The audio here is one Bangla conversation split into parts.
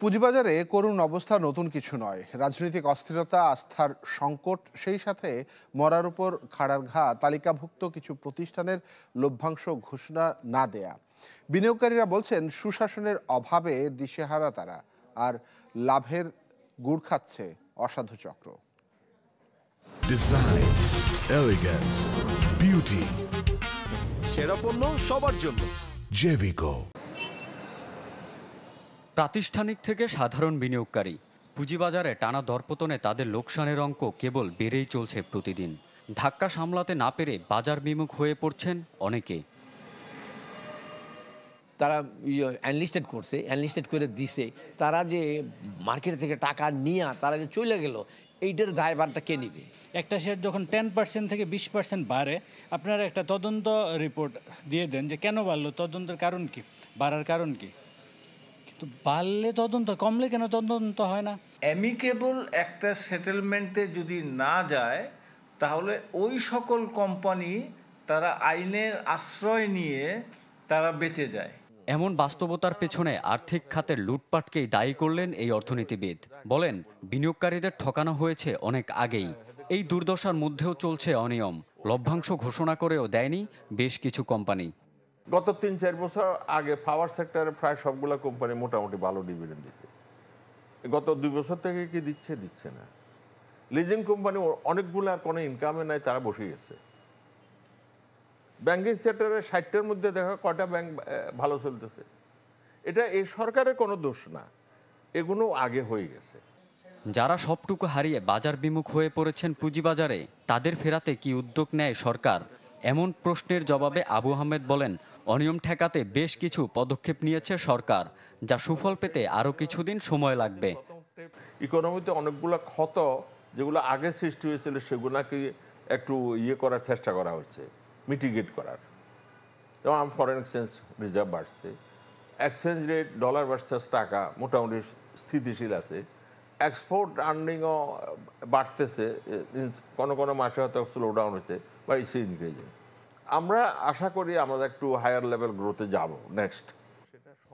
পুঁজিবাজারে করুণ অবস্থা নতুন কিছু নয়। রাজনৈতিক অস্থিরতা, আস্থার সংকট, সেই সাথে মরার উপর খাড়ার ঘা তালিকাভুক্ত কিছু প্রতিষ্ঠানের লভ্যাংশ ঘোষণা না দেয়া। বিনিয়োগকারীরা বলছেন সুশাসনের অভাবে দিশেহারা তারা, আর লাভের গুড় খাচ্ছে অসাধু চক্র। ডিজাইন, এলিগেন্স, বিউটি, সেরা পণ্য সবার জন্য জেভিকো। প্রাতিষ্ঠানিক থেকে সাধারণ বিনিয়োগকারী, পুঁজিবাজারে টানা দরপতনে তাদের লোকসানের অঙ্ক কেবল বেড়েই চলছে প্রতিদিন। ধাক্কা সামলাতে না পেরে বাজার বিমুখ হয়ে পড়ছেন অনেকে। তারা অ্যানলিস্টেড করছে, অ্যানলিস্টেড করে দিছে, তারা যে মার্কেট থেকে টাকা নিয়ে তারা যে চলে গেল, এইটার দায়ভারটা কে নিবে? একটা শেয়ার যখন 10% থেকে 20% বাড়ে, আপনারা একটা তদন্ত রিপোর্ট দিয়ে দেন যে কেন বাড়লো, তদন্তের কারণ কি, বাড়ার কারণ কি। কিন্তু বাড়লে তদন্ত, কমলে কেন তদন্ত হয় না? অ্যামিকেবল একটা সেটেলমেন্টে যদি না যায়, তাহলে ওই সকল কোম্পানি তারা আইনের আশ্রয় নিয়ে তারা বেঁচে যায়। এমন বাস্তবতার পেছনে আর্থিক খাতের লুটপাটকেই দায়ী করলেন এই অর্থনীতিবিদ। বলেন, বিনিয়োগকারীদের ঠকানো হয়েছে অনেক আগেই। এই দুর্দশার মধ্যেও চলছে অনিয়ম। লভ্যাংশ ঘোষণা করেও দেয়নি বেশ কিছু কোম্পানি। গত 3-4 বছর আগে পাওয়ার সেক্টরে প্রায় সবগুলো কোম্পানি মোটামুটি ভালো ডিভিডেন্ড দিচ্ছে। গত 2 বছর থেকে কি দিচ্ছে না। লিজিং কোম্পানি অনেকগুলো আর কোনো ইনকামে নাই, তারা বসে গেছে। ব্যাংকিং সেক্টরে 60টার মধ্যে দেখা কয়টা ব্যাংক ভালো চলতেছে। এটা এই সরকারের কোনো দোষ না, এগুলো আগে হয়ে গেছে। যারা সবটুকু হারিয়ে বাজার বিমুখ হয়ে পড়েছেন পুঁজিবাজারে, তাদের ফেরাতে কি উদ্যোগ নেয় সরকার? এমন প্রশ্নের জবাবে আবু আহমেদ বলেন, অনিয়ম ঠেকাতে বেশ কিছু পদক্ষেপ নিয়েছে সরকার, যা সুফল পেতে আরও কিছুদিন সময় লাগবে। ইকোনমিতে অনেকগুলো ক্ষত যেগুলো আগে সৃষ্টি হয়েছিল, সেগুলোকে একটু করার চেষ্টা করা হচ্ছে, মিটিগেট করার। যেমন ফরেন এক্সচেঞ্জ রিজার্ভ বাড়ছে, এক্সচেঞ্জ রেট ডলার ভার্সাস টাকা মোটামুটি স্থিতিশীল আছে, এক্সপোর্ট আর্নিংও বাড়তেছে, কোনো কোনো মাসে হয়তো স্লো ডাউন হয়েছে বা ইসে ইনক্রিজিং। আমরা আশা করি আমরা একটু হায়ার লেভেল গ্রোথে যাব নেক্সট।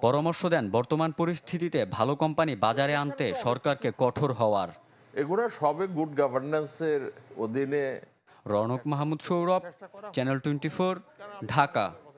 পরামর্শ দেন বর্তমান পরিস্থিতিতে ভালো কোম্পানি বাজারে আনতে সরকারকে কঠোর হওয়ার। এগুলো সবে গুড গভর্নেন্সের অধীনে। রৌনক মাহমুদ সৌরভ, চ্যানেল 24, ঢাকা।